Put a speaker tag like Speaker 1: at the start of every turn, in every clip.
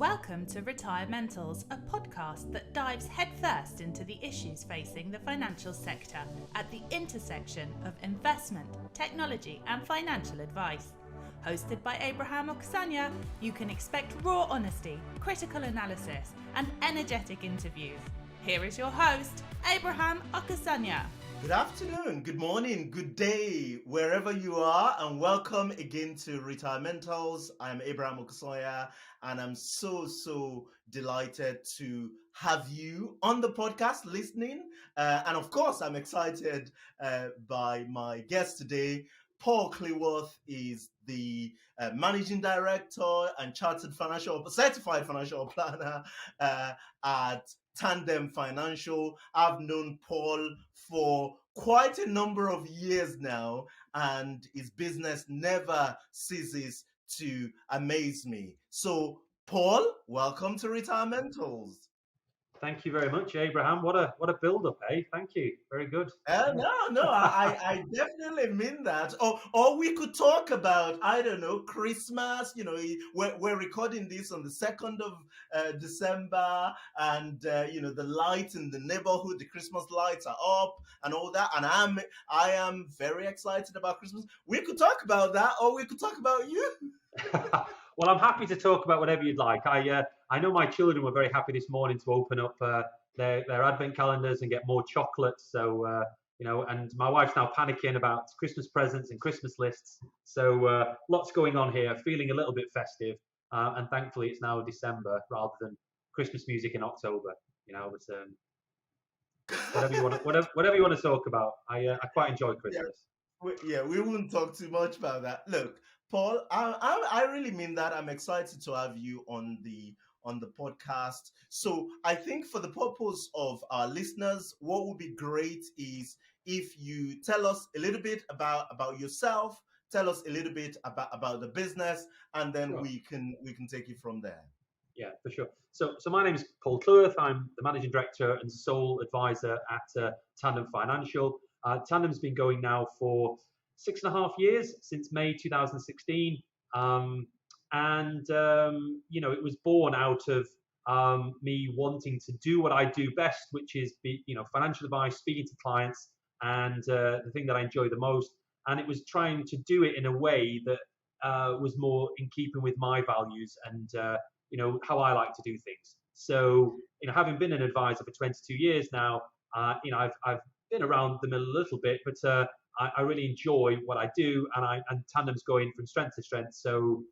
Speaker 1: Welcome to Retirementals, a podcast that dives headfirst into the issues facing the financial sector at the intersection of investment, technology and financial advice. Hosted by Abraham Okusanya, you can expect raw honesty, critical analysis and energetic interviews. Here is your host, Abraham Okusanya.
Speaker 2: Good afternoon, good morning, good day, wherever you are, and welcome again to Retirementals. I'm Abraham Okusanya, and I'm so delighted to have you on the podcast listening. And of course, I'm excited by my guest today. Paul Cleworth is the Managing Director and Certified Financial Planner at Tandem Financial. I've known Paul for quite a number of years now, and his business never ceases to amaze me. So, Paul, welcome to Retirementals.
Speaker 3: Thank you very much, Abraham. What a build-up, eh? Thank you. Very good.
Speaker 2: I definitely mean that. Or we could talk about, I don't know, Christmas. You know, we're recording this on the 2nd of December, and the lights in the neighborhood, the Christmas lights are up and all that. And I am very excited about Christmas. We could talk about that, or we could talk about you.
Speaker 3: Well, I'm happy to talk about whatever you'd like. I know my children were very happy this morning to open up their advent calendars and get more chocolate. So, and my wife's now panicking about Christmas presents and Christmas lists. So lots going on here, feeling a little bit festive. And thankfully it's now December rather than Christmas music in October. Whatever you want to talk about. I quite enjoy Christmas.
Speaker 2: We wouldn't talk too much about that. Look, Paul, I really mean that. I'm excited to have you on the podcast. So I think for the purpose of our listeners, what would be great is if you tell us a little bit about yourself, tell us a little bit about the business, and then
Speaker 3: Sure.
Speaker 2: we can take it from there.
Speaker 3: Yeah, for sure. So my name is Paul Cleworth. I'm the Managing Director and sole advisor at Tandem Financial. Tandem's been going now for 6.5 years, since May 2016. It was born out of me wanting to do what I do best, which is financial advice, speaking to clients, and the thing that I enjoy the most. And it was trying to do it in a way that was more in keeping with my values and how I like to do things. So having been an advisor for 22 years now, I've been around the middle a little bit, but I really enjoy what I do, and Tandem's going from strength to strength. So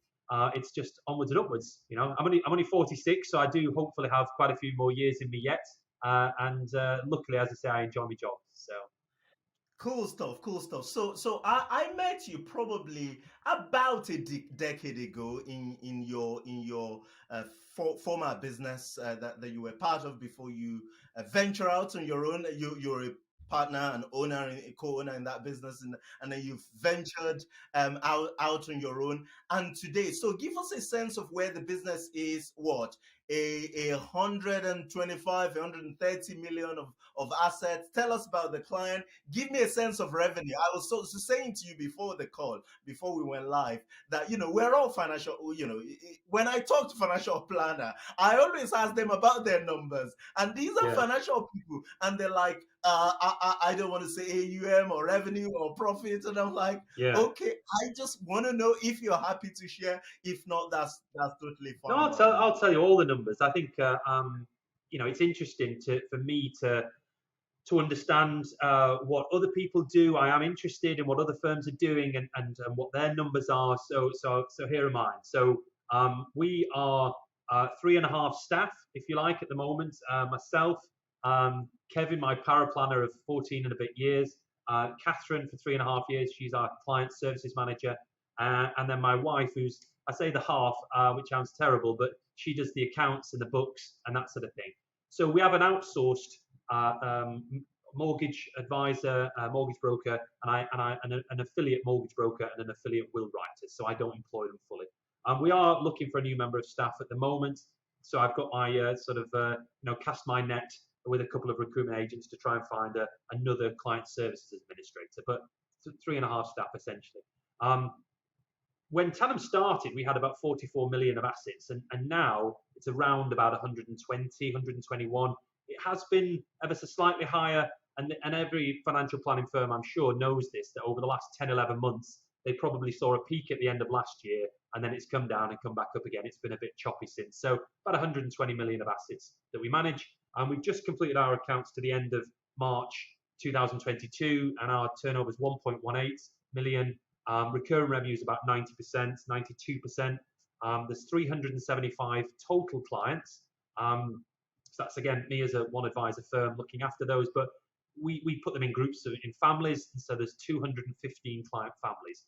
Speaker 3: it's just onwards and upwards. I'm only 46, so I do hopefully have quite a few more years in me yet. Luckily, as I say, I enjoy my job. So.
Speaker 2: Cool stuff. So I met you probably about a decade ago in your former business that you were part of before you venture out on your own. You're a partner and owner and co-owner in that business, and then you've ventured out on your own. And today, so give us a sense of where the business is. What, a 125, 130 million of assets. Tell us about the client. Give me a sense of revenue. I was so saying to you before the call, before we went live, that we're all financial. When I talk to financial planner, I always ask them about their numbers, and these are financial people, and they're like, I don't want to say AUM or revenue or profit, and I'm like, okay, I just want to know if you're happy to share. If not, that's totally fine.
Speaker 3: No, I'll tell you all the numbers. I think it's interesting for me to understand what other people do. I am interested in what other firms are doing and what their numbers are. So here are mine. So we are 3.5 staff, if you like, at the moment. Myself, Kevin, my paraplanner of 14 and a bit years, Catherine for 3.5 years. She's our client services manager, and then my wife, who's, I say the half, which sounds terrible, but she does the accounts and the books and that sort of thing. So we have an outsourced mortgage advisor, mortgage broker, and an affiliate mortgage broker and an affiliate will writer. So I don't employ them fully. We are looking for a new member of staff at the moment. So I've got my cast my net with a couple of recruitment agents to try and find another client services administrator, but 3.5 staff essentially. When Tandem started, we had about 44 million of assets, and now it's around about 120, 121. It has been ever so slightly higher, and every financial planning firm, I'm sure, knows this, that over the last 10, 11 months, they probably saw a peak at the end of last year, and then it's come down and come back up again. It's been a bit choppy since. So about 120 million of assets that we manage. And we've just completed our accounts to the end of March 2022, and our turnover is 1.18 million. Recurring revenue is about 90%, 92%. There's 375 total clients. So that's, again, me as a one advisor firm looking after those, but we put them in groups in families, and so there's 215 client families.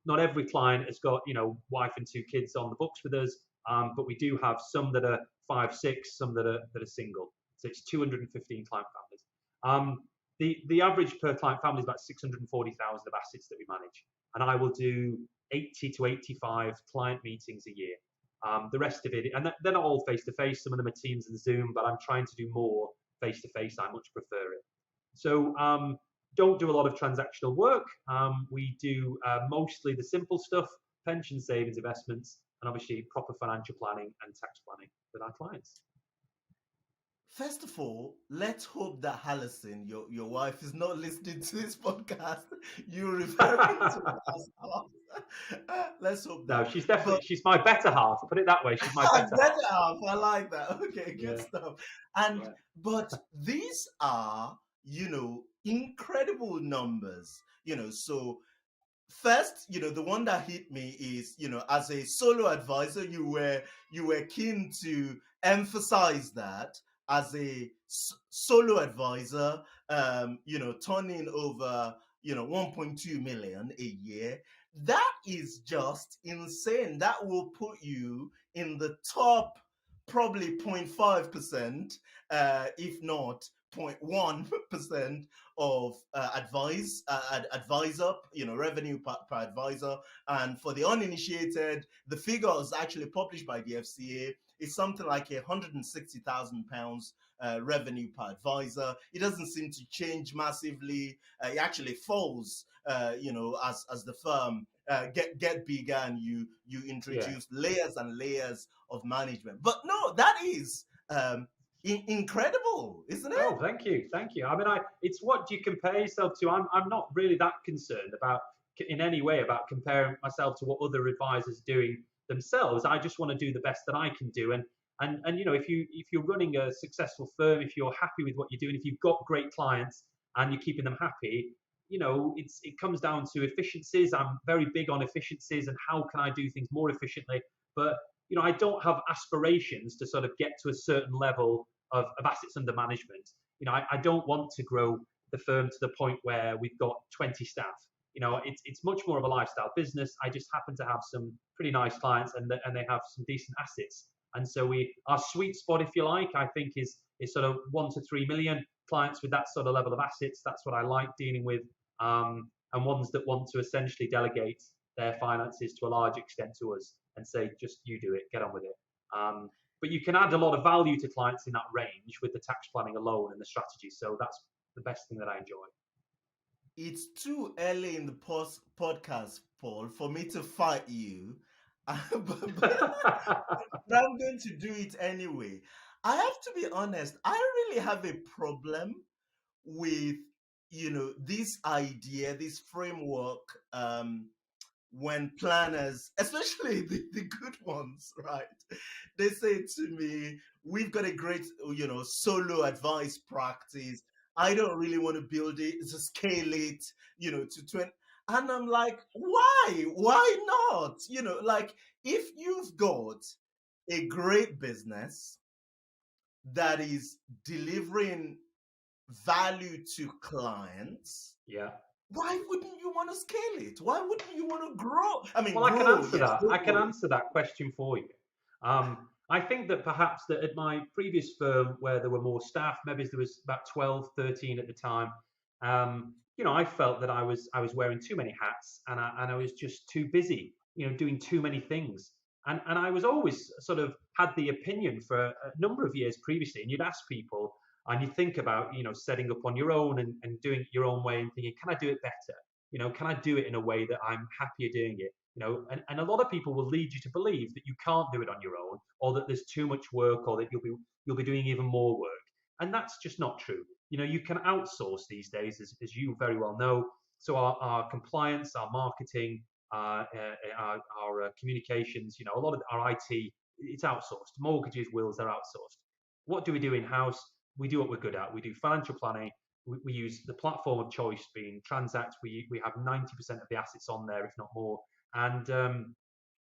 Speaker 3: Not every client has got, wife and 2 kids on the books with us, but we do have some that are 5, 6, some that are single. So it's 215 client families. The average per client family is about 640,000 of assets that we manage, and I will do 80 to 85 client meetings a year. The rest of it, and they're not all face-to-face, some of them are Teams and Zoom, but I'm trying to do more face-to-face. I much prefer it. So don't do a lot of transactional work. We do mostly the simple stuff, pension, savings, investments, and obviously proper financial planning and tax planning with our clients.
Speaker 2: First of all, let's hope that Alison, your wife, is not listening to this podcast. You're referring to herself. Let's hope that.
Speaker 3: No, she's definitely, she's my better half. Put it that way. She's my better half.
Speaker 2: I like that. Okay, good stuff. And but these are, incredible numbers. So first, the one that hit me is, as a solo advisor, you were keen to emphasize that as a solo advisor, turning over, 1.2 million a year. That is just insane. That will put you in the top, probably 0.5%, if not 0.1% of advisor, revenue per advisor. And for the uninitiated, the figure is actually published by the FCA. It's something like £160,000 revenue per advisor. It doesn't seem to change massively. It actually falls, as the firm get bigger and you introduce layers and layers of management. But no, that is incredible, isn't it?
Speaker 3: Oh, thank you. I mean, it's what do you compare yourself to? I'm not really that concerned about in any way about comparing myself to what other advisors are doing themselves. I just want to do the best that I can do. And if you're running a successful firm, if you're happy with what you're doing, if you've got great clients and you're keeping them happy, it comes down to efficiencies. I'm very big on efficiencies and how can I do things more efficiently. But I don't have aspirations to sort of get to a certain level of assets under management. I don't want to grow the firm to the point where we've got 20 staff. It's much more of a lifestyle business. I just happen to have some pretty nice clients and they have some decent assets. And so our sweet spot, if you like, I think is sort of 1 to 3 million clients with that sort of level of assets. That's what I like dealing with. And ones that want to essentially delegate their finances to a large extent to us and say, just you do it, get on with it. But you can add a lot of value to clients in that range with the tax planning alone and the strategy. So that's the best thing that I enjoy.
Speaker 2: It's too early in the podcast, Paul, for me to fight you. but I'm going to do it anyway. I have to be honest, I really have a problem with, this idea, this framework, when planners, especially the good ones, right? They say to me, we've got a great, solo advice practice. I don't really want to build it, to scale it, to 20. And I'm like, why? Why not? If you've got a great business that is delivering value to clients, why wouldn't you want to scale it? Why wouldn't you want to grow? I mean,
Speaker 3: I can answer that. I can answer that question for you. I think that perhaps that at my previous firm where there were more staff, maybe there was about 12, 13 at the time, I felt that I was wearing too many hats and I was just too busy, doing too many things. And I was always sort of had the opinion for a number of years previously, and you'd ask people and you think about, setting up on your own and doing it your own way and thinking, can I do it better? Can I do it in a way that I'm happier doing it? And a lot of people will lead you to believe that you can't do it on your own, or that there's too much work, or that you'll be doing even more work. And that's just not true. You can outsource these days, as you very well know. So our compliance, our marketing, our communications, a lot of our IT, it's outsourced. Mortgages, wills, they're outsourced. What do we do in house? We do what we're good at. We do financial planning. We use the platform of choice being Transact. We have 90% of the assets on there, if not more. And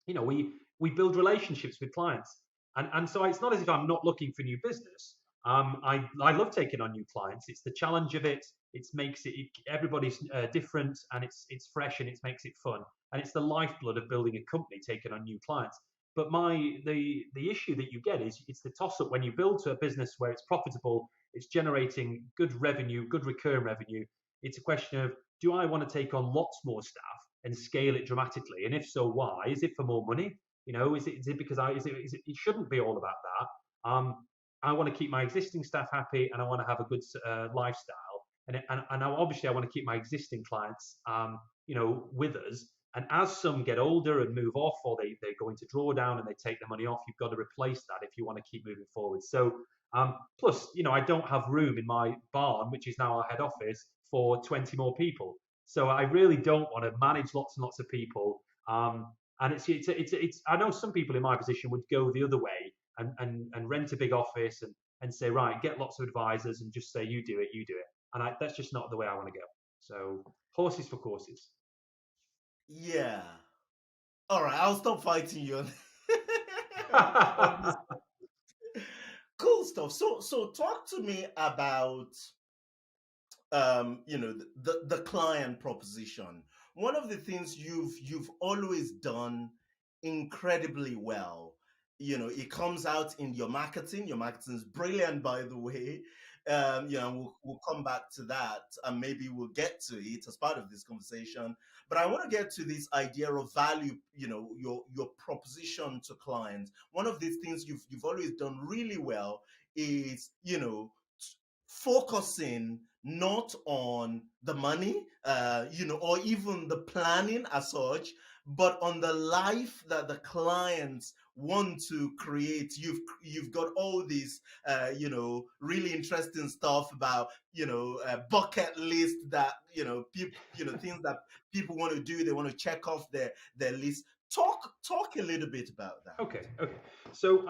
Speaker 3: we build relationships with clients. And so it's not as if I'm not looking for new business. I love taking on new clients. It's the challenge of it. It makes it everybody's different, and it's fresh, and it makes it fun. And it's the lifeblood of building a company, taking on new clients. But the issue that you get is it's the toss up when you build to a business where it's profitable, it's generating good revenue, good recurring revenue. It's a question of, do I want to take on lots more staff and scale it dramatically? And if so, why? Is it for more money? Is it because it shouldn't be all about that. I want to keep my existing staff happy, and I want to have a good lifestyle. And obviously I want to keep my existing clients, with us. And as some get older and move off, or they go into drawdown and they take the money off, you've got to replace that if you want to keep moving forward. So plus, I don't have room in my barn, which is now our head office, for 20 more people. So I really don't want to manage lots and lots of people. And it's I know some people in my position would go the other way and rent a big office and say, right, get lots of advisors and just say, you do it. And that's just not the way I want to go. So horses for courses.
Speaker 2: Yeah. All right, I'll stop fighting you. Cool stuff. So talk to me about the client proposition. One of the things you've always done incredibly well. It comes out in your marketing. Your marketing is brilliant, by the way. We'll come back to that, and maybe we'll get to it as part of this conversation. But I want to get to this idea of value. Your proposition to clients. One of these things you've always done really well is focusing not on the money, or even the planning as such, but on the life that the clients want to create. You've got all these, really interesting stuff about, bucket list that, people, things that people want to do. They want to check off their list. Talk a little bit about that.
Speaker 3: Okay. So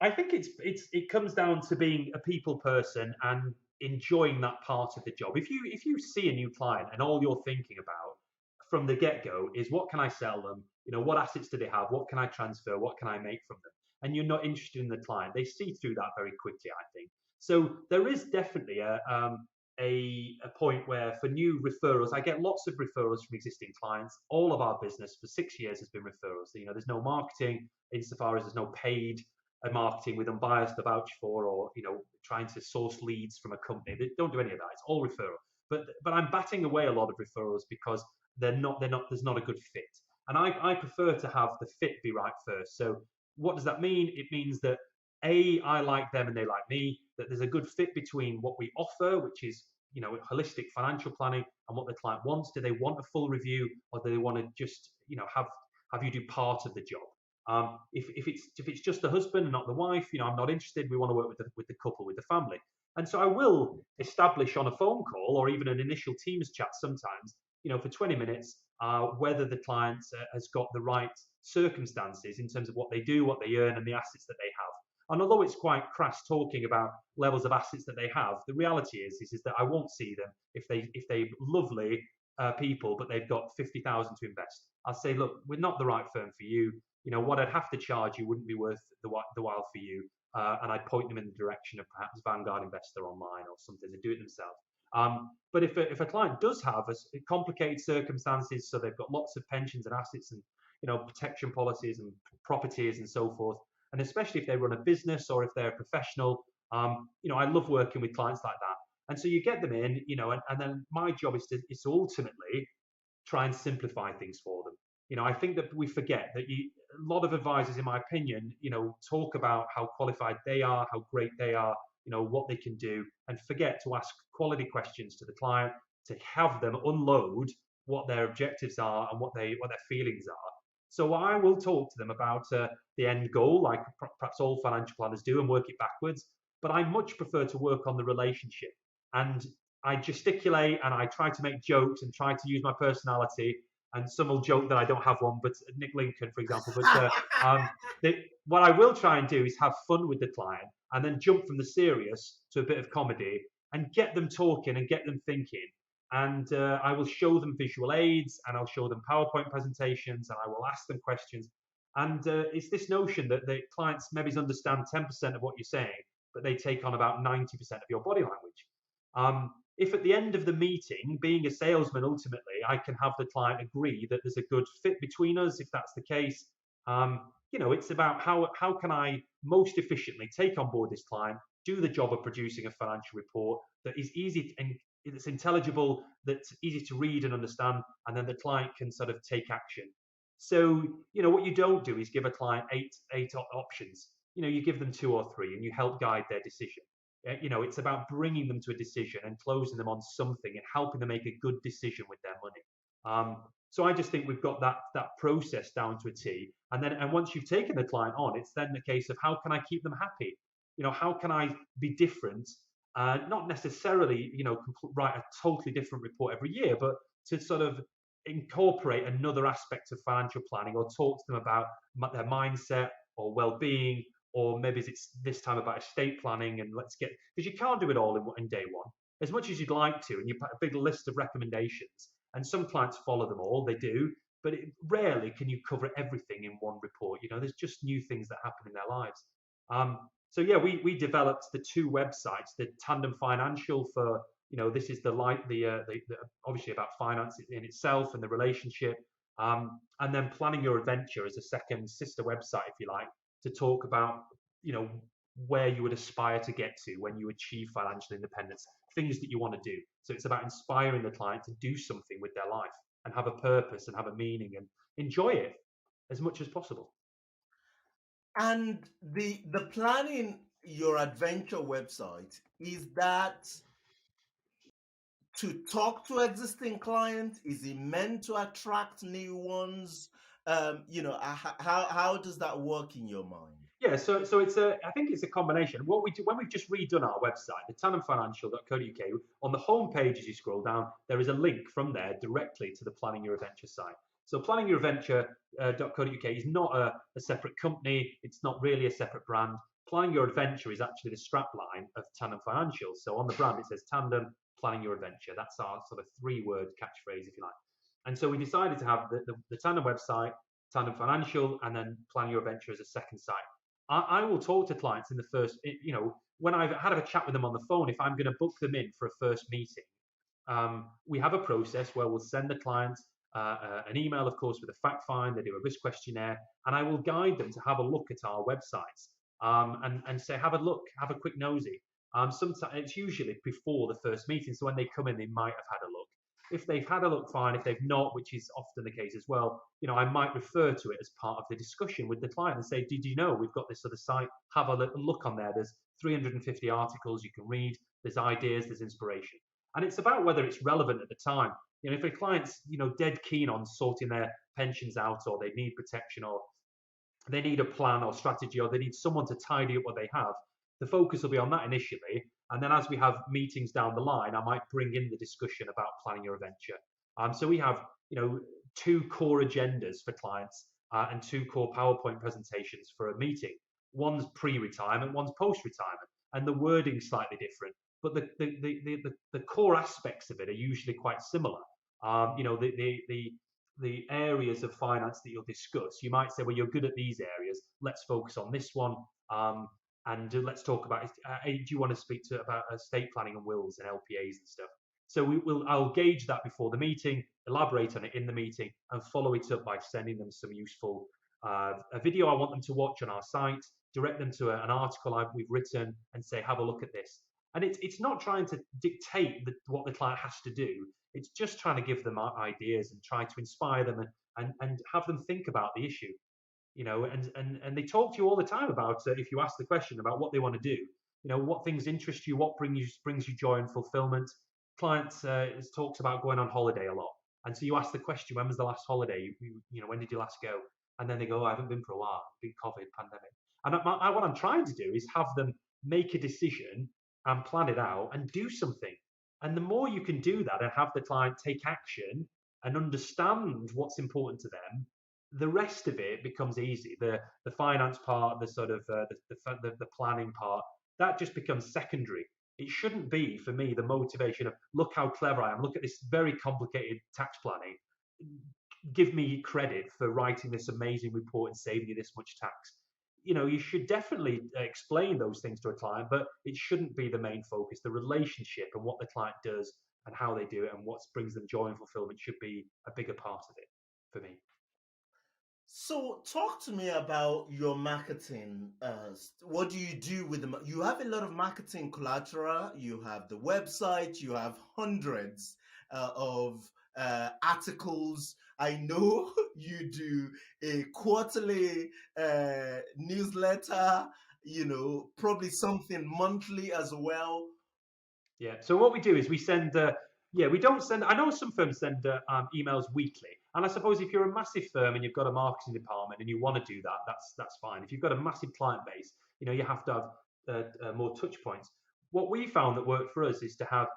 Speaker 3: I think it comes down to being a people person and enjoying that part of the job. If you see a new client and all you're thinking about from the get-go is, what can I sell them? What assets do they have? What can I transfer? What can I make from them? And you're not interested in the client. They see through that very quickly, I think. So there is definitely a point where, for new referrals, I get lots of referrals from existing clients. All of our business for 6 years has been referrals. There's no marketing insofar as there's no paid marketing with unbiased to vouch for, or trying to source leads from a company. They don't do any of that. It's all referral. But I'm batting away a lot of referrals because there's not a good fit. And I prefer to have the fit be right first. So what does that mean? It means that I like them and they like me, that there's a good fit between what we offer, which is holistic financial planning, and what the client wants. Do they want a full review, or do they want to just have you do part of the job? If it's just the husband and not the wife, I'm not interested. We want to work with the couple, with the family. And so I will establish on a phone call or even an initial Teams chat sometimes, for 20 minutes, whether the client has got the right circumstances in terms of what they do, what they earn, and the assets that they have. And although it's quite crass talking about levels of assets that they have, the reality is that I won't see them if they lovely people, but they've got 50,000 to invest. I'll say, look, we're not the right firm for you. What I'd have to charge you wouldn't be worth the while for you. And I'd point them in the direction of perhaps Vanguard Investor Online or something to do it themselves. But if a client does have complicated circumstances, so they've got lots of pensions and assets and protection policies and properties and so forth, and especially if they run a business or if they're a professional, I love working with clients like that. And so you get them in, and then my job is to ultimately try and simplify things for them. I think that we forget that a lot of advisors, in my opinion, talk about how qualified they are, how great they are, what they can do, and forget to ask quality questions to the client, to have them unload what their objectives are and what their feelings are. So I will talk to them about the end goal, like perhaps all financial planners do, and work it backwards. But I much prefer to work on the relationship. And I gesticulate and I try to make jokes and try to use my personality. And some will joke that I don't have one, but Nick Lincoln, for example. But what I will try and do is have fun with the client and then jump from the serious to a bit of comedy and get them talking and get them thinking. And I will show them visual aids and I'll show them PowerPoint presentations and I will ask them questions. And it's this notion that the clients maybe understand 10% of what you're saying, but they take on about 90% of your body language. If at the end of the meeting, being a salesman, ultimately, I can have the client agree that there's a good fit between us, if that's the case, it's about how can I most efficiently take on board this client, do the job of producing a financial report that is easy and it's intelligible, that's easy to read and understand, and then the client can sort of take action. So, what you don't do is give a client eight options. You give them 2 or 3 and you help guide their decision. It's about bringing them to a decision and closing them on something and helping them make a good decision with their money. So I just think we've got that process down to a T. And once you've taken the client on, it's then the case of how can I keep them happy? How can I be different? Not necessarily, write a totally different report every year, but to sort of incorporate another aspect of financial planning or talk to them about their mindset or well-being, or maybe it's this time about estate planning and because you can't do it all in day one. As much as you'd like to, and you put a big list of recommendations, and some clients follow them all, they do, but rarely can you cover everything in one report. There's just new things that happen in their lives. So yeah, we developed the 2 websites, the Tandem Financial for, this is the obviously about finance in itself and the relationship, and then Planning Your Adventure as a second sister website, if you like, to talk about, where you would aspire to get to when you achieve financial independence, things that you want to do. So it's about inspiring the client to do something with their life and have a purpose and have a meaning and enjoy it as much as possible.
Speaker 2: And the Planning Your Adventure website, is that to talk to existing clients? Is it meant to attract new ones? How does that work in your mind?
Speaker 3: Yeah, so it's I think it's a combination. What we do when we've just redone our website, the tandemfinancial.co.uk, on the home page as you scroll down, there is a link from there directly to the Planning Your Adventure site. So planningyouradventure.co.uk is not a separate company. It's not really a separate brand. Planning Your Adventure is actually the strapline of Tandem Financial. So on the brand, it says Tandem Planning Your Adventure. That's our sort of 3-word catchphrase, if you like. And so we decided to have the Tandem website, Tandem Financial, and then Planning Your Adventure as a second site. I will talk to clients in the first, when I've had a chat with them on the phone, if I'm going to book them in for a first meeting, we have a process where we'll send the client an email, of course, with a fact find. They do a risk questionnaire, and I will guide them to have a look at our websites and say, have a look, have a quick nosy. Sometimes it's usually before the first meeting, so when they come in, they might have had a look. If they've had a look, fine. If they've not, which is often the case as well, I might refer to it as part of the discussion with the client and say, did you know we've got this other site? Have a look on there. There's 350 articles you can read. There's ideas, there's inspiration. And it's about whether it's relevant at the time. If a client's, dead keen on sorting their pensions out, or they need protection, or they need a plan or strategy, or they need someone to tidy up what they have, the focus will be on that initially. And then as we have meetings down the line, I might bring in the discussion about Planning Your Adventure. So we have, 2 core agendas for clients and 2 core PowerPoint presentations for a meeting. One's pre-retirement, one's post-retirement, and the wording's slightly different. But the core aspects of it are usually quite similar. The areas of finance that you'll discuss, you might say, well, you're good at these areas. Let's focus on this one. And let's talk about, do you want to speak about estate planning and wills and LPAs and stuff? So I'll gauge that before the meeting, elaborate on it in the meeting, and follow it up by sending them some useful a video I want them to watch on our site, direct them to an article we've written, and say, have a look at this. And it's not trying to dictate what the client has to do. It's just trying to give them ideas and try to inspire them and have them think about the issue. And they talk to you all the time about, if you ask the question about what they want to do, what things interest you, what brings you joy and fulfillment. Clients talks about going on holiday a lot. And so you ask the question, when was the last holiday? When did you last go? And then they go, oh, I haven't been for a while. Big COVID, pandemic. And what I'm trying to do is have them make a decision and plan it out and do something. And the more you can do that and have the client take action and understand what's important to them, the rest of it becomes easy. The finance part, the sort of the planning part, that just becomes secondary. It shouldn't be, for me, the motivation of, look how clever I am, look at this very complicated tax planning, give me credit for writing this amazing report and saving you this much tax. You should definitely explain those things to a client, but it shouldn't be the main focus. The relationship and what the client does and how they do it and what brings them joy and fulfillment should be a bigger part of it for me.
Speaker 2: So, talk to me about your marketing. What do you do with them? You have a lot of marketing collateral. You have the website. You have hundreds of articles. I know you do a quarterly newsletter. Probably something monthly as well.
Speaker 3: Yeah. So what we do is we send. We don't send. I know some firms send emails weekly, and I suppose if you're a massive firm and you've got a marketing department and you want to do that, that's fine. If you've got a massive client base, you have to have more touch points. What we found that worked for us is to have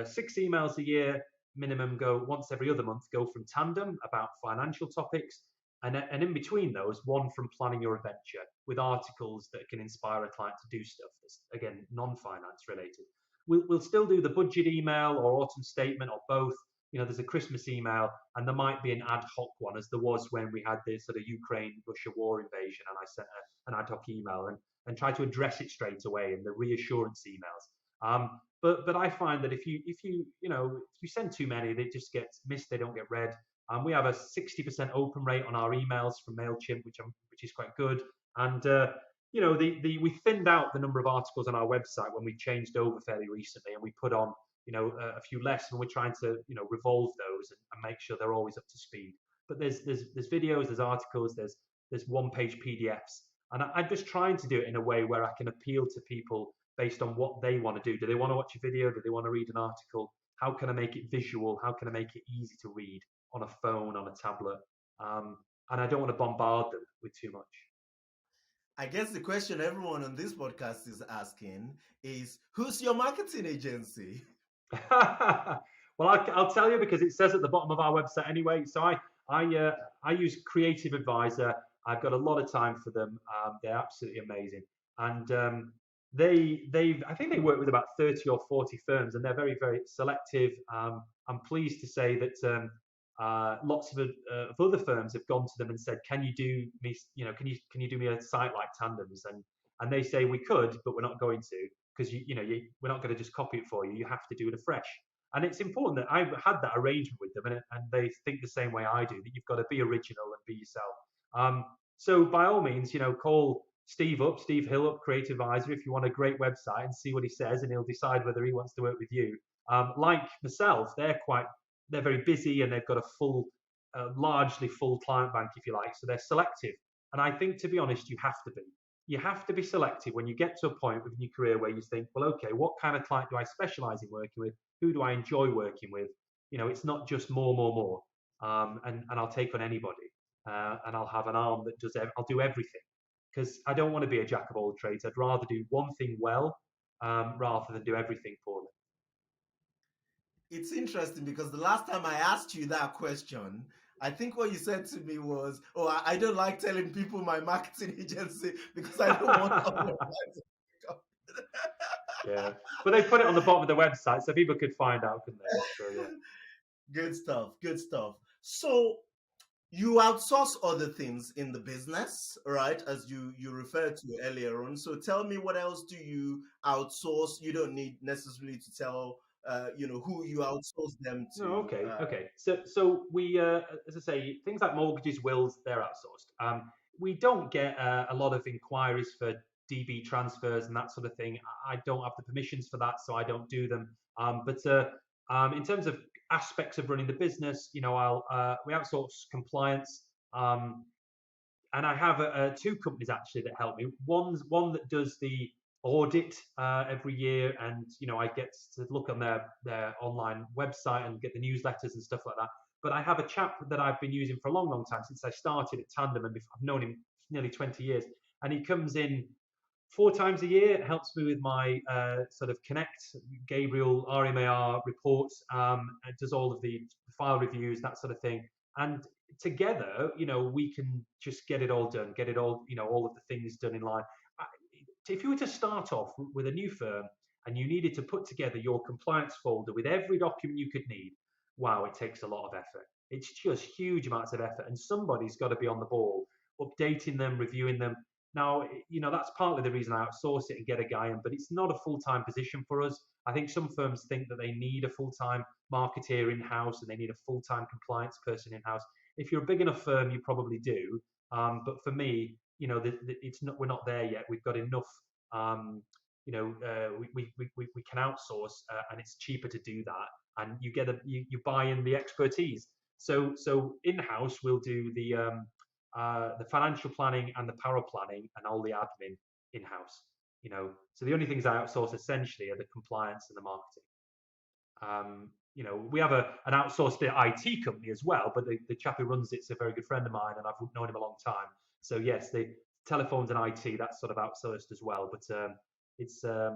Speaker 3: 6 emails a year minimum, go once every other month, go from Tandem about financial topics, and in between those, one from planning your adventure with articles that can inspire a client to do stuff that's, again, non-finance related. We'll still do the budget email or autumn statement or both. There's a Christmas email, and there might be an ad hoc one, as there was when we had this sort of Ukraine-Russia war invasion, and I sent an ad hoc email and try to address it straight away in the reassurance emails. But I find that if you send too many, they just get missed, they don't get read. We have a 60% open rate on our emails from MailChimp, which is quite good. And we thinned out the number of articles on our website when we changed over fairly recently, and we put on a few less, and we're trying to revolve those and make sure they're always up to speed. But there's videos, there's articles, there's one-page PDFs, and I'm just trying to do it in a way where I can appeal to people based on what they want to do. Do they want to watch a video? Do they want to read an article? How can I make it visual? How can I make it easy to read on a phone, on a tablet? And I don't want to bombard them with too much.
Speaker 2: I guess the question everyone on this podcast is asking is, who's your marketing agency?
Speaker 3: Well, I'll tell you, because it says at the bottom of our website anyway. So I use Creative Advisor. I've got a lot of time for them. They're absolutely amazing, and I think they work with about 30 or 40 firms, and they're very, very selective. I'm pleased to say that lots of other firms have gone to them and said, can you do me, can you do me a site like Tandem's? And they say, we could, but we're not going to, because we're not going to just copy it for you. You have to do it afresh. And it's important that I've had that arrangement with them, and they think the same way I do, that you've got to be original and be yourself. So by all means, call Steve Hill up, Creative Advisor, if you want a great website, and see what he says, and he'll decide whether he wants to work with you. Like myself, they're very busy, and they've got a largely full client bank, if you like, so they're selective. And I think, to be honest, you have to be selective when you get to a point within your career where you think, well, okay, what kind of client do I specialize in working with? Who do I enjoy working with? It's not just more. And I'll take on anybody, and I'll have an arm that I'll do everything, because I don't want to be a jack of all trades. I'd rather do one thing well, rather than do everything poorly.
Speaker 2: It's interesting, because the last time I asked you that question, I think what you said to me was, "Oh, I don't like telling people my marketing agency because I don't want other
Speaker 3: Yeah, but they put it on the bottom of the website so people could find out, couldn't they? So, yeah.
Speaker 2: Good stuff. So you outsource other things in the business, right? As you referred to earlier on. So tell me, what else do you outsource? You don't need necessarily to tell who you outsource them to.
Speaker 3: No, okay. So we, as I say, things like mortgages, wills, they're outsourced. We don't get a lot of inquiries for DB transfers and that sort of thing. I don't have the permissions for that, so I don't do them. But in terms of aspects of running the business, we outsource compliance, and I have 2 companies actually that help me. One that does the audit every year, and I get to look on their online website and get the newsletters and stuff like that. But I have a chap that I've been using for a long time since I started at Tandem, and I've known him nearly 20 years, and he comes in 4 times a year, helps me with my sort of Connect, Gabriel, RMAR reports, and does all of the file reviews, that sort of thing. And together, we can just get it all done, get it all, all of the things done in line. If you were to start off with a new firm and you needed to put together your compliance folder with every document you could need, wow, it takes a lot of effort. It's just huge amounts of effort, and somebody's got to be on the ball, updating them, reviewing them. Now, that's partly the reason I outsource it and get a guy in, but it's not a full-time position for us. I think some firms think that they need a full-time marketeer in-house and they need a full-time compliance person in-house. If you're a big enough firm, you probably do. But for me, it's not. We're not there yet. We've got enough. We can outsource, and it's cheaper to do that. And you buy in the expertise. So in-house, we'll do the financial planning and the power planning and all the admin in-house. So the only things I outsource essentially are the compliance and the marketing. We have an outsourced IT company as well, but the chap who runs it's a very good friend of mine, and I've known him a long time. So yes, the telephones and IT, that's sort of outsourced as well. But it's I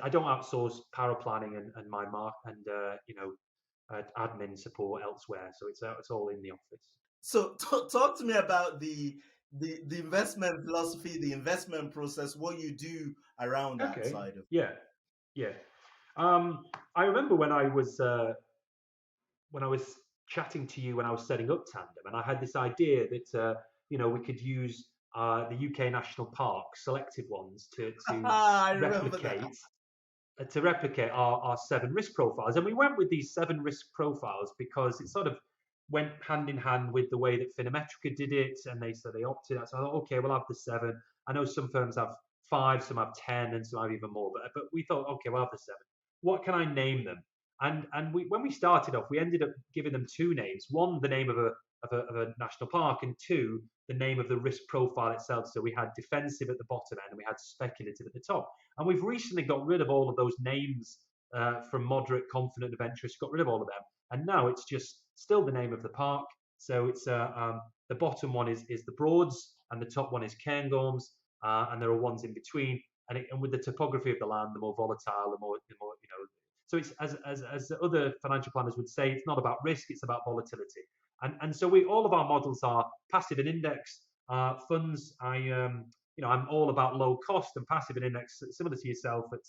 Speaker 3: don't outsource power planning and my admin support elsewhere. So it's all in the office.
Speaker 2: So talk to me about the investment philosophy, the investment process, what you do around that side of it.
Speaker 3: Yeah. I remember when I was chatting to you when I was setting up Tandem, and I had this idea that we could use the UK national parks, selected ones, to replicate our 7 risk profiles. And we went with these 7 risk profiles because it sort of went hand in hand with the way that Finametrica did it, and they opted out. So I thought, okay, we'll have the 7. I know some firms have 5, some have 10, and some have even more. But we thought, okay, we'll have the 7. What can I name them? And when we started off, we ended up giving them 2 names. 1, the name of a national park, and 2, the name of the risk profile itself. So we had defensive at the bottom end, and we had speculative at the top. And we've recently got rid of all of those names from moderate, confident, adventurous. Got rid of all of them, and now it's just still the name of the park. So it's the bottom one is the Broads, and the top one is Cairngorms, and there are ones in between. And with the topography of the land, the more volatile, the more. So it's as other financial planners would say, it's not about risk, it's about volatility. And so all of our models are passive and index funds. I'm all about low cost and passive and index, similar to yourself with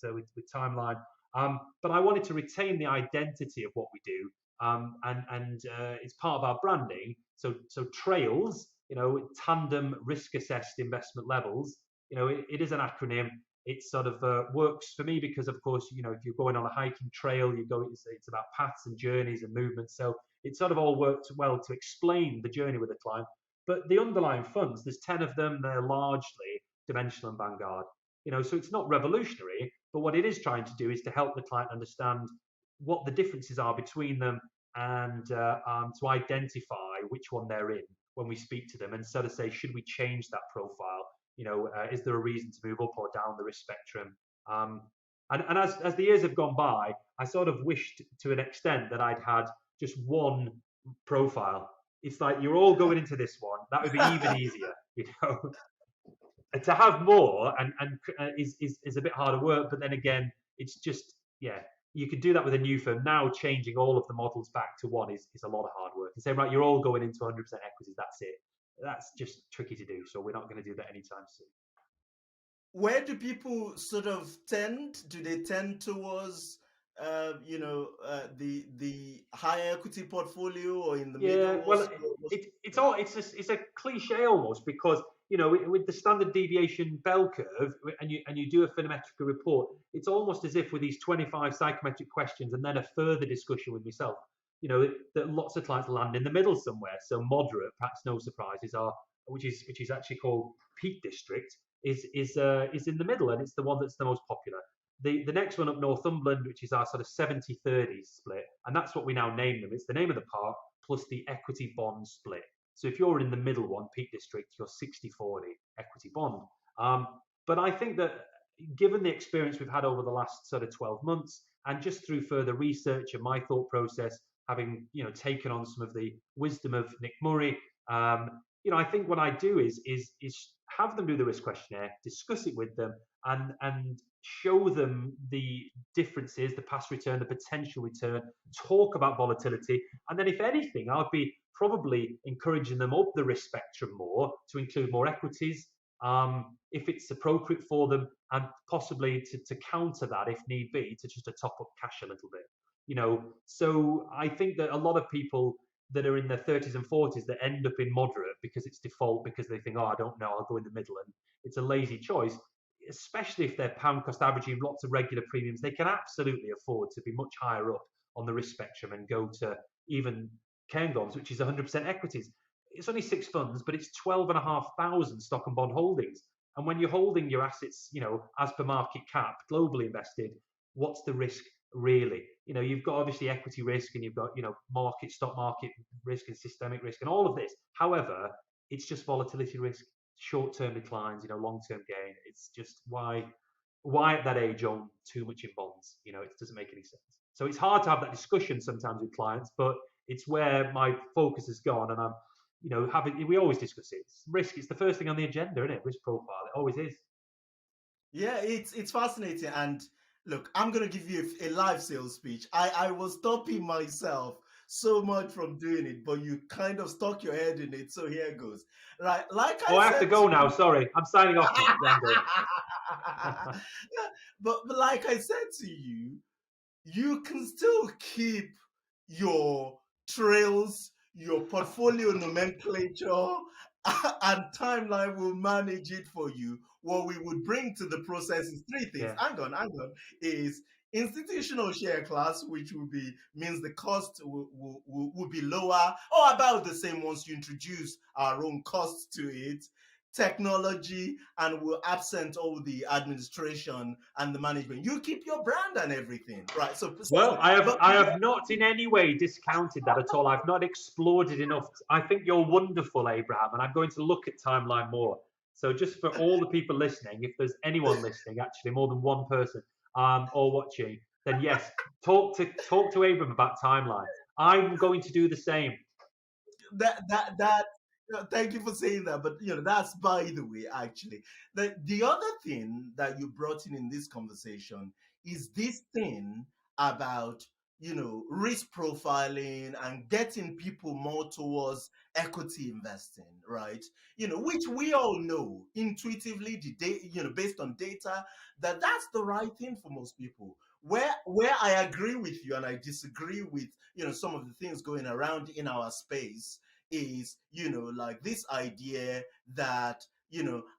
Speaker 3: Timeline. But I wanted to retain the identity of what we do, and it's part of our branding. So Trails, Tandem Risk Assessed Investment Levels. It is an acronym. It sort of works for me because, of course, if you're going on a hiking trail, it's about paths and journeys and movements. So it sort of all worked well to explain the journey with the client. But the underlying funds, there's 10 of them. They're largely Dimensional and Vanguard. So it's not revolutionary, but what it is trying to do is to help the client understand what the differences are between them, and to identify which one they're in when we speak to them, and sort of say, should we change that profile? Is there a reason to move up or down the risk spectrum? And as the years have gone by, I sort of wished to an extent that I'd had just one profile. It's like, you're all going into this one. That would be even easier, To have more and is a bit harder work, but then again, it's just, you could do that with a new firm. Now changing all of the models back to one is a lot of hard work. And say, right, you're all going into 100% equities, that's it. That's just tricky to do, so we're not going to do that anytime soon.
Speaker 2: Where do people sort of tend? Do they tend towards, the high equity portfolio, or in the middle?
Speaker 3: Well, it's a cliche almost, because with the standard deviation bell curve, and you do a Finametrica report, it's almost as if with these 25 psychometric questions and then a further discussion with myself, that lots of clients land in the middle somewhere. So moderate, perhaps no surprises, which is actually called Peak District, is in the middle, and it's the one that's the most popular. The next one up, Northumberland, which is our sort of 70-30 split, and that's what we now name them. It's the name of the park plus the equity bond split. So if you're in the middle one, Peak District, you're 60-40 equity bond. But I think that given the experience we've had over the last sort of 12 months, and just through further research and my thought process, having taken on some of the wisdom of Nick Murray, I think what I do is have them do the risk questionnaire, discuss it with them, and show them the differences, the past return, the potential return, talk about volatility, and then if anything, I'll be probably encouraging them up the risk spectrum more to include more equities, if it's appropriate for them, and possibly to counter that if need be, to just to top up cash a little bit. So I think that a lot of people that are in their 30s and 40s that end up in moderate because it's default, because they think, oh, I don't know, I'll go in the middle, and it's a lazy choice. Especially if they're pound cost averaging lots of regular premiums, they can absolutely afford to be much higher up on the risk spectrum and go to even Cairngorms, which is 100% equities. It's only 6 funds, but it's 12,500 stock and bond holdings. And when you're holding your assets, as per market cap, globally invested, what's the risk really? You've got obviously equity risk, and you've got, stock market risk and systemic risk and all of this. However, it's just volatility risk, short-term declines, long-term gain. It's just why at that age own too much in bonds? It doesn't make any sense. So it's hard to have that discussion sometimes with clients, but it's where my focus has gone, and I'm we always discuss it. Risk is the first thing on the agenda, isn't it? Risk profile, it always is.
Speaker 2: Yeah, it's fascinating. And look, I'm gonna give you a live sales speech. I was stopping myself so much from doing it, but you kind of stuck your head in it. So here goes. Right, like I
Speaker 3: I have
Speaker 2: said
Speaker 3: to go now. Sorry, I'm signing off. Yeah,
Speaker 2: but like I said to you, you can still keep your trails, your portfolio nomenclature, and timeline will manage it for you. What we would bring to the process is three things.
Speaker 3: Yeah.
Speaker 2: Hang on. Is institutional share class, which means the cost will be lower or about the same once you introduce our own costs to it. Technology, and will absent all the administration and the management. You keep your brand and everything, right?
Speaker 3: Well, I have not in any way discounted that at all. I've not explored it enough. I think you're wonderful, Abraham, and I'm going to look at Timeline more. So just for all the people listening, if there's anyone listening, actually more than one person, or watching, then yes, talk to Abraham about Timeline. I'm going to do the same.
Speaker 2: That thank you for saying that, but that's by the way. Actually, the other thing that you brought in this conversation is this thing about risk profiling and getting people more towards equity investing, right? Which we all know intuitively, based on data, that's the right thing for most people. Where I agree with you and I disagree with some of the things going around in our space is like this idea that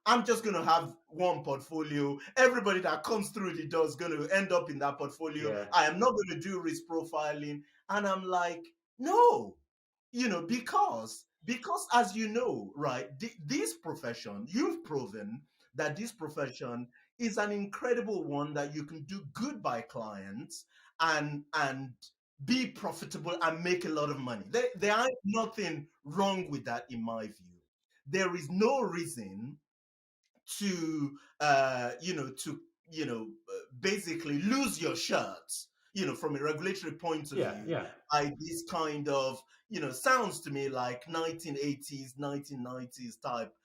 Speaker 2: I'm just going to have one portfolio. Everybody that comes through the door is going to end up in that portfolio.
Speaker 3: Yeah.
Speaker 2: I am not going to do risk profiling. And I'm like, no, because as you know, right, this profession, you've proven that this profession is an incredible one that you can do good by clients and be profitable and make a lot of money. There ain't nothing wrong with that in my view. There is no reason to basically lose your shirt from a regulatory point of view by this kind of sounds to me like 1980s 1990s type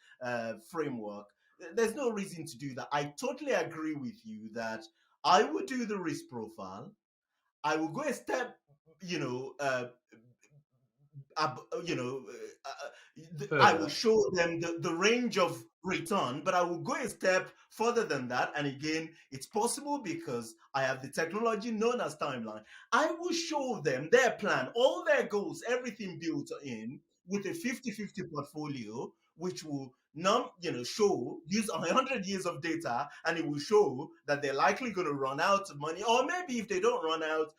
Speaker 2: framework. There's no reason to do that. I totally agree with you that I would do the risk profile. I will go a step I will show them the range of return, but I will go a step further than that. And again, it's possible because I have the technology known as Timeline. I will show them their plan, all their goals, everything built in with a 50-50 portfolio, which will use 100 years of data, and it will show that they're likely going to run out of money, or maybe if they don't run out,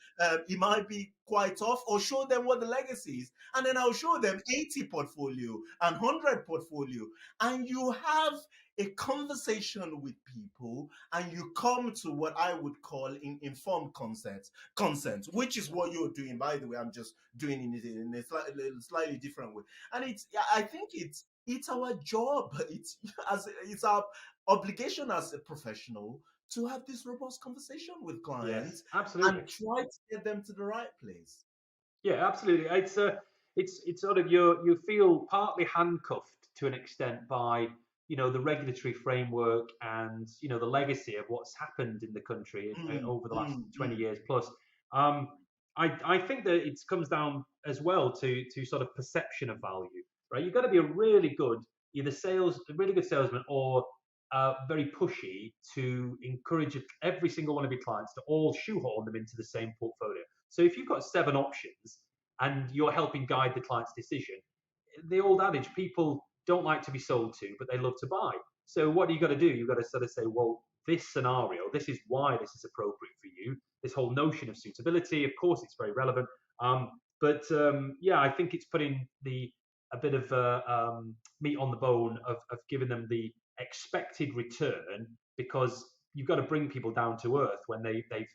Speaker 2: it might be quite tough, or show them what the legacy is. And then I'll show them 80 portfolio and 100 portfolio, and you have a conversation with people, and you come to what I would call informed consent, which is what you're doing. By the way, I'm just doing it in a slightly different way. And I think it's our job. It's our obligation as a professional to have this robust conversation with
Speaker 3: Yes,
Speaker 2: clients and
Speaker 3: absolutely.
Speaker 2: try to get them to the right place.
Speaker 3: Yeah, absolutely. It's sort of you feel partly handcuffed to an extent by the regulatory framework and the legacy of what's happened in the country
Speaker 2: Mm,
Speaker 3: over the last
Speaker 2: mm,
Speaker 3: 20
Speaker 2: mm,
Speaker 3: years plus. Um, I think that it comes down as well to sort of perception of value, right? You've got to be a really good either a really good salesman or very pushy to encourage every single one of your clients to all shoehorn them into the same portfolio. So if you've got 7 options and you're helping guide the client's decision, the old adage, people don't like to be sold to, but they love to buy. So what do you got to do? You've got to sort of say, well, this scenario, this is why this is appropriate for you. This whole notion of suitability, of course, it's very relevant. But yeah, I think it's putting a bit of meat on the bone of giving them the expected return, because you've got to bring people down to earth when they've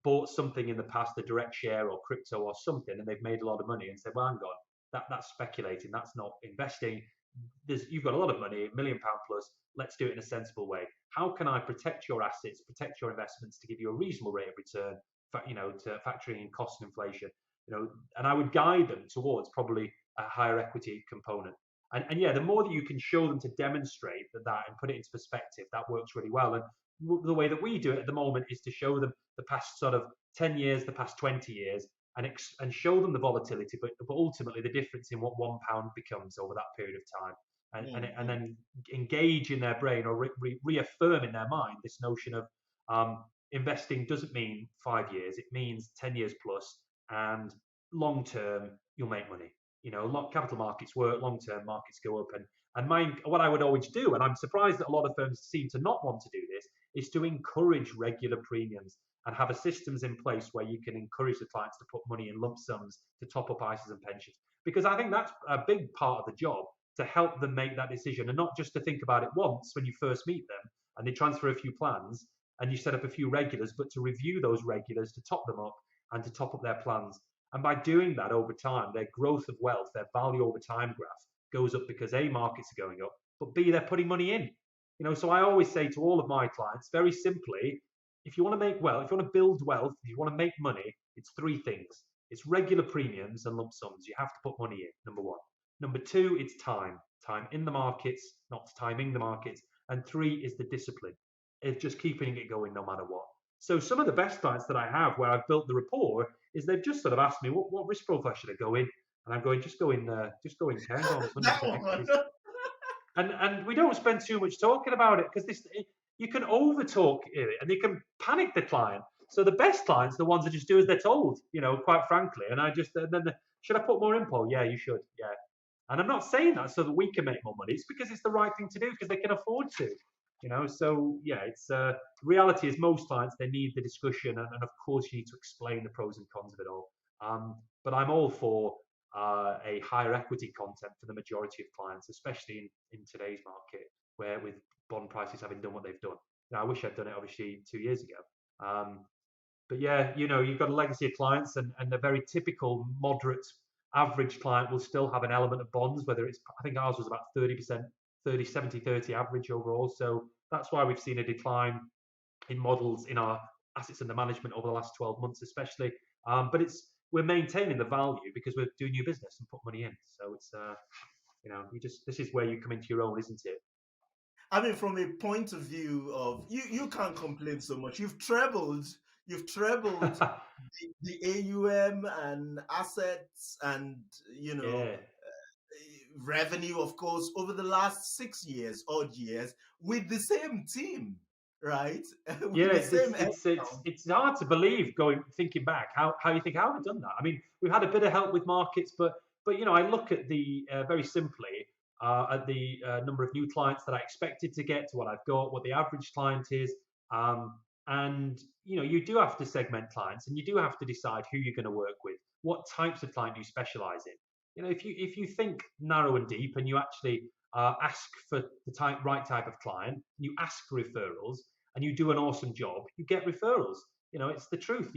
Speaker 3: bought something in the past, a direct share or crypto or something, and they've made a lot of money and said, well, hang on, that's speculating, that's not investing. You've got a lot of money, £1 million plus. Let's do it in a sensible way. How can I protect your assets, protect your investments to give you a reasonable rate of return? To factoring in cost and inflation. And I would guide them towards probably a higher equity component. And yeah, the more that you can show them to demonstrate that and put it into perspective, that works really well. And the way that we do it at the moment is to show them the past sort of 10 years, the past 20 years, and show them the volatility, but ultimately the difference in what £1 becomes over that period of time, and
Speaker 2: mm.
Speaker 3: then engage in their brain or reaffirm in their mind this notion of investing doesn't mean 5 years; it means 10 years plus, and long term you'll make money. Capital markets work, long term markets go up, and what I would always do, and I'm surprised that a lot of firms seem to not want to do this, is to encourage regular premiums and have a systems in place where you can encourage the clients to put money in lump sums to top up ISAs and pensions. Because I think that's a big part of the job, to help them make that decision, and not just to think about it once when you first meet them and they transfer a few plans and you set up a few regulars, but to review those regulars, to top them up and to top up their plans. And by doing that over time, their growth of wealth, their value over time graph goes up, because A, markets are going up, but B, they're putting money in. So I always say to all of my clients, very simply, if you want to make wealth, if you want to build wealth, if you want to make money, it's 3 things. It's regular premiums and lump sums. You have to put money in, number 1. Number 2, it's time. Time in the markets, not timing the markets. And 3 is the discipline. It's just keeping it going no matter what. So some of the best clients that I have where I've built the rapport is they've just sort of asked me, what risk profile should I go in? And I'm going, just go in terms on 100%
Speaker 2: That one.
Speaker 3: equities. And we don't spend too much talking about it, because you can over talk it and you can panic the client. So the best clients are the ones that just do as they're told, quite frankly. And should I put more in, Paul? Yeah, you should. Yeah. And I'm not saying that so that we can make more money. It's because it's the right thing to do, because they can afford to. So yeah, it's reality is most clients, they need the discussion, and of course you need to explain the pros and cons of it all. But I'm all for a higher equity content for the majority of clients, especially in today's market, where with bond prices having done what they've done. Now, I wish I'd done it obviously 2 years ago. But yeah, you've got a legacy of clients, and a very typical moderate average client will still have an element of bonds, whether it's, I think ours was about 30%, 30, 70, 30 average overall. So that's why we've seen a decline in models in our assets under management over the last 12 months, especially. But we're maintaining the value because we're doing new business and put money in. So it's, this is where you come into your own, isn't it?
Speaker 2: I mean, from a point of view of you can't complain so much. You've trebled the AUM and assets and
Speaker 3: Yeah.
Speaker 2: revenue, of course, over the last 6 years, odd years, with the same team, right?
Speaker 3: Yeah,
Speaker 2: With the same headcount.
Speaker 3: it's hard to believe, thinking back, how you think, how have we done that? I mean, we've had a bit of help with markets, but I look at the very simply at the number of new clients that I expected to get, to what I've got, what the average client is, and you do have to segment clients, and you do have to decide who you're going to work with, what types of client you specialize in. If you think narrow and deep, and you actually ask for the right type of client, you ask for referrals, and you do an awesome job, you get referrals. It's the truth.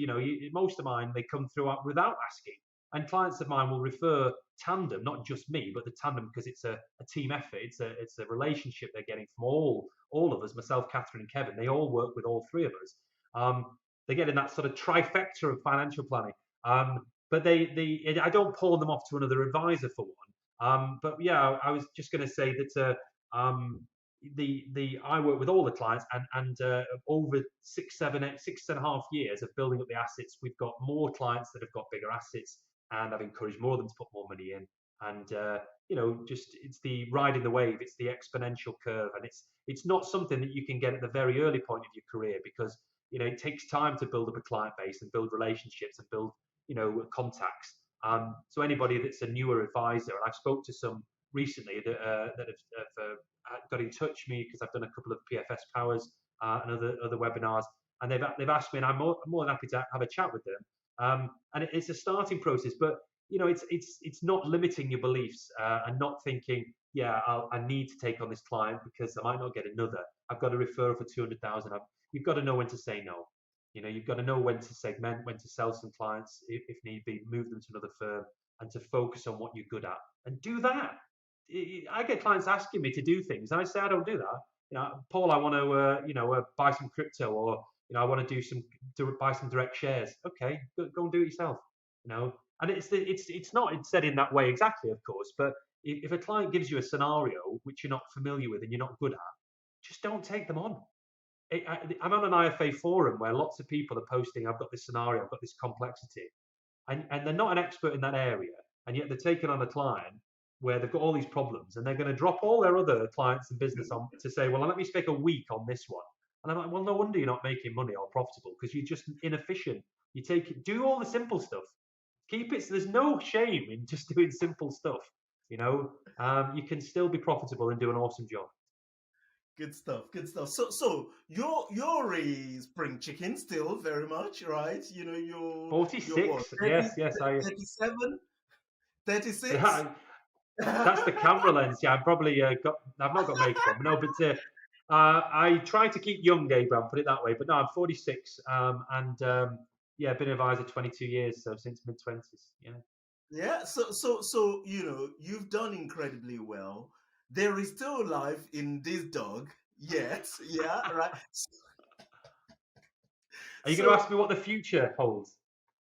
Speaker 3: Most of mine, they come through without asking. And clients of mine will refer Tandem, not just me, but the Tandem, because it's a team effort. It's a relationship they're getting from all of us, myself, Catherine, and Kevin. They all work with all three of us. They're getting that sort of trifecta of financial planning. But I don't pawn them off to another advisor for one. But yeah, I was just going to say that I work with all the clients, and over 6.5 years of building up the assets, we've got more clients that have got bigger assets, and I've encouraged more of them to put more money in. And just it's the riding the wave, it's the exponential curve, and it's not something that you can get at the very early point of your career, because it takes time to build up a client base and build relationships and build contacts. So anybody that's a newer advisor, and I've spoke to some recently that have got in touch with me because I've done a couple of PFS Powers and other webinars, and they've asked me, and I'm more than happy to have a chat with them. And it's a starting process, but it's not limiting your beliefs and not thinking, yeah, I need to take on this client because I might not get another. I've got a referral for 200,000. You've got to know when to say no. You've got to know when to segment, when to sell some clients, if need be, move them to another firm, and to focus on what you're good at and do that. I get clients asking me to do things, and I say I don't do that. Paul, I want to buy some crypto, or I want to buy some direct shares. Okay, go and do it yourself. And it's not said in that way exactly, of course, but if a client gives you a scenario which you're not familiar with and you're not good at, just don't take them on. I'm on an IFA forum where lots of people are posting, I've got this scenario, I've got this complexity, and they're not an expert in that area, and yet they're taking on a client where they've got all these problems, and they're going to drop all their other clients and business on to say, well, let me spend a week on this one. And I'm like, well, no wonder you're not making money or profitable, because you're just inefficient. Do all the simple stuff. Keep it. So there's no shame in just doing simple stuff. You can still be profitable and do an awesome job.
Speaker 2: Good stuff. Good stuff. So you're a spring chicken still, very much, right? You're
Speaker 3: 46.
Speaker 2: You're what,
Speaker 3: 30, yes.
Speaker 2: 37, 36.
Speaker 3: Yeah, that's the camera lens. Yeah, I've not got makeup on. No, but I try to keep young, Abraham, put it that way. But no, I'm 46, and been an advisor 22 years, so since mid-20s. Yeah.
Speaker 2: Yeah. So you've done incredibly well. There is still life in this dog yet. Yeah. Right.
Speaker 3: Are you going to ask me what the future holds?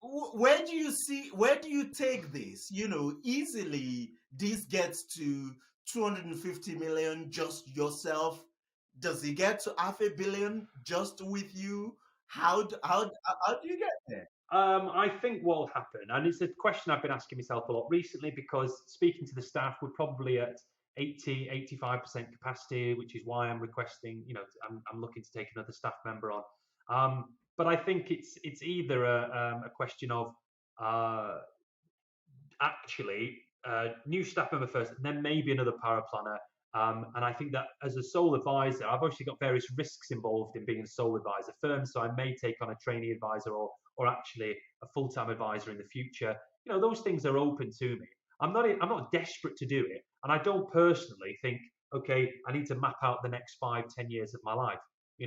Speaker 2: Where do you take this? Easily this gets to 250 million just yourself. Does it get to 500 million just with you? How do you get there?
Speaker 3: I think what will happen, and it's a question I've been asking myself a lot recently, because speaking to the staff, we're probably at 85% capacity, which is why I'm requesting, I'm looking to take another staff member on. But I think it's either a question of new staff member first, and then maybe another power planner. And I think that as a sole advisor, I've obviously got various risks involved in being a sole advisor firm. So I may take on a trainee advisor or actually a full-time advisor in the future. Those things are open to me. I'm not desperate to do it, and I don't personally think, okay, I need to map out the next 5-10 years of my life.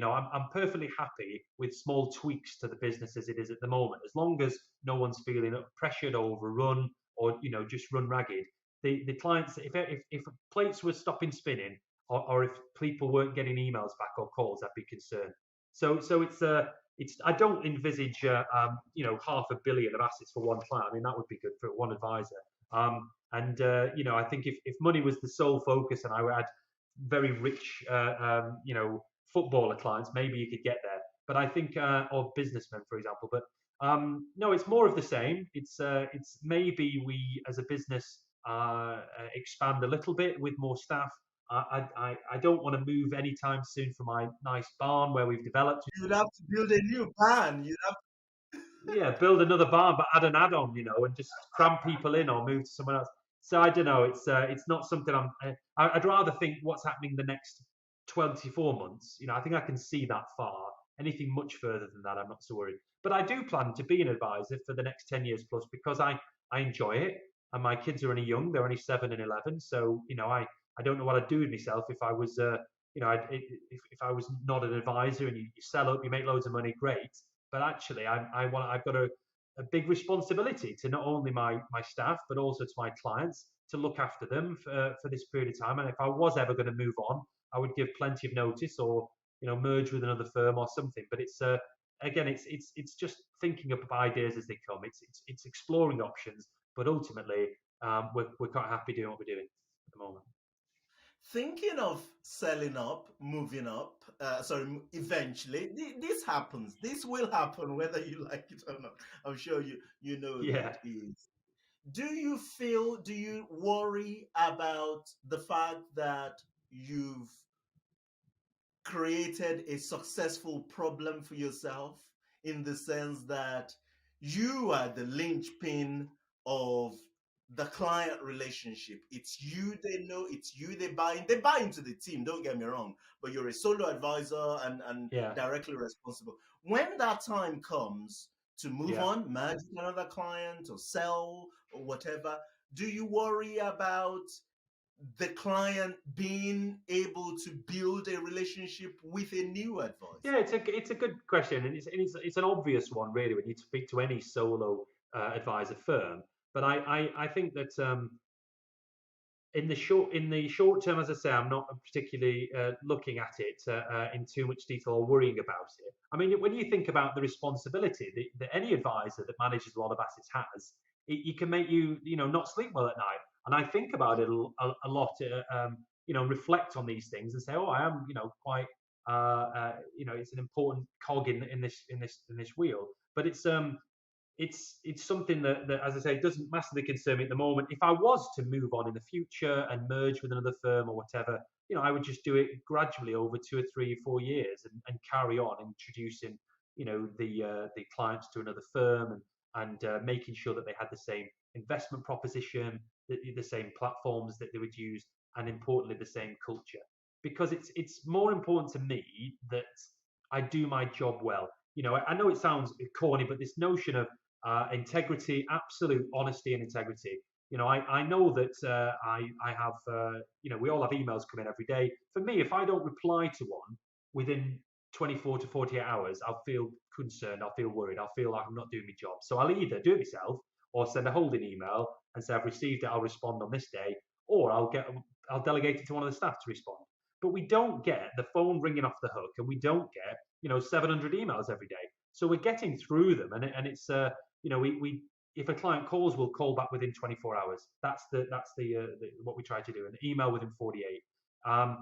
Speaker 3: I'm perfectly happy with small tweaks to the business as it is at the moment, as long as no one's feeling pressured or overrun or just run ragged. The clients, if plates were stopping spinning, or if people weren't getting emails back or calls, I'd be concerned. So it's I don't envisage 500 million of assets for one client. I mean, that would be good for one advisor. I think if money was the sole focus and I had very rich footballer clients, maybe you could get there. But I think or businessmen, for example. But no, it's more of the same. It's maybe we as a business expand a little bit with more staff. I don't want to move anytime soon from my nice barn where we've developed.
Speaker 2: You'd have to build a new barn.
Speaker 3: Build another barn, but add an add-on, and just cram people in or move to someone else. So I don't know. It's not something I'd rather think what's happening the next 24 months. I think I can see that far. Anything much further than that, I'm not so worried. But I do plan to be an advisor for the next 10 years plus, because I enjoy it. And my kids are only young; they're only 7 and 11. So I don't know what I'd do with myself if I was if I was not an advisor. And you sell up, you make loads of money, great. But actually, I've got to a big responsibility to not only my staff, but also to my clients, to look after them for this period of time. And if I was ever going to move on, I would give plenty of notice, or merge with another firm or something. But it's again, it's just thinking up ideas as they come. It's exploring options, but ultimately, we're quite happy doing what we're doing at the moment.
Speaker 2: Thinking of selling up, moving up, eventually, this happens. This will happen whether you like it or not. I'm sure you know
Speaker 3: Yeah.
Speaker 2: that is. Do you worry about the fact that you've created a successful problem for yourself, in the sense that you are the linchpin of the client relationship? It's you they know, it's you they buy in. They buy into the team, don't get me wrong, but you're a solo advisor and
Speaker 3: Yeah.
Speaker 2: directly responsible. When that time comes to move
Speaker 3: Yeah.
Speaker 2: on, merge with another client or sell or whatever, do you worry about the client being able to build a relationship with a new advisor?
Speaker 3: Yeah, it's a good question, and it's an obvious one really when you speak to any solo advisor firm. But I think that in the short term, as I say, I'm not particularly looking at it in too much detail or worrying about it. I mean, when you think about the responsibility that any advisor that manages a lot of assets has, it can make you not sleep well at night. And I think about it a lot, reflect on these things and say, oh, I am quite it's an important cog in this wheel. But it's something that, as I say, doesn't massively concern me at the moment. If I was to move on in the future and merge with another firm or whatever, I would just do it gradually over 2 or 3 or 4 years and carry on introducing, the clients to another firm and making sure that they had the same investment proposition, the same platforms that they would use, and importantly, the same culture. Because it's more important to me that I do my job well. I know it sounds corny, but this notion of integrity, absolute honesty and integrity. I know that I have, we all have emails come in every day. For me, if I don't reply to one within 24 to 48 hours, I'll feel concerned, I'll feel worried, I'll feel like I'm not doing my job. So I'll either do it myself or send a holding email and say I've received it, I'll respond on this day, or I'll delegate it to one of the staff to respond. But we don't get the phone ringing off the hook, and we don't get 700 emails every day. So we're getting through them, and it's we if a client calls, we'll call back within 24 hours. That's the what we try to do, and email within 48. And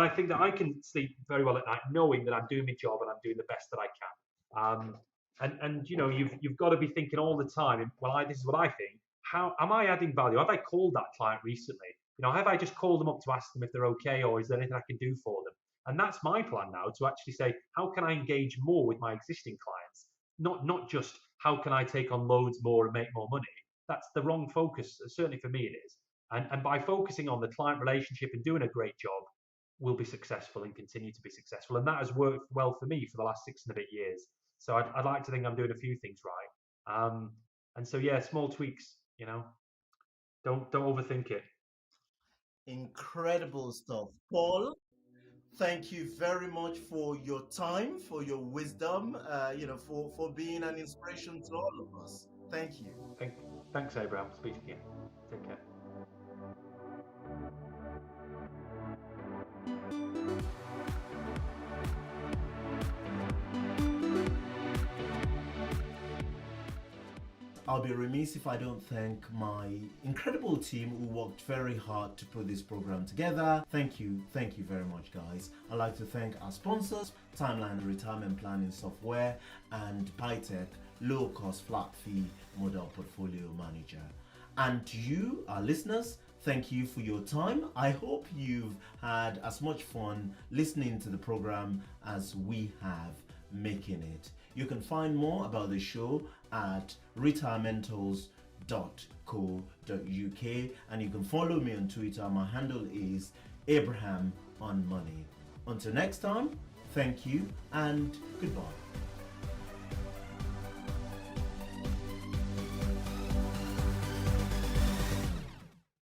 Speaker 3: I think that I can sleep very well at night knowing that I'm doing my job and I'm doing the best that I can. And you've got to be thinking all the time. Well, this is what I think. How am I adding value? Have I called that client recently? Have I just called them up to ask them if they're okay, or is there anything I can do for them? And that's my plan now, to actually say, how can I engage more with my existing clients? Not just how can I take on loads more and make more money. That's the wrong focus. Certainly for me, it is. And by focusing on the client relationship and doing a great job, we'll be successful and continue to be successful. And that has worked well for me for the last 6 and a bit years. So I'd like to think I'm doing a few things right. And so, yeah, small tweaks, don't overthink it.
Speaker 2: Incredible stuff. Paul, thank you very much for your time, for your wisdom, for being an inspiration to all of us. Thank you.
Speaker 3: Thanks, Abraham. Speak again. Take care.
Speaker 2: I'll be remiss if I don't thank my incredible team who worked very hard to put this program together. Thank you very much, guys. I'd like to thank our sponsors, Timeline Retirement Planning Software, and PyTech, low-cost flat fee model portfolio manager. And to you, our listeners, thank you for your time. I hope you've had as much fun listening to the program as we have making it. You can find more about the show at retirementals.co.uk, and you can follow me on Twitter. My handle is Abraham on Money. Until next time, thank you and goodbye.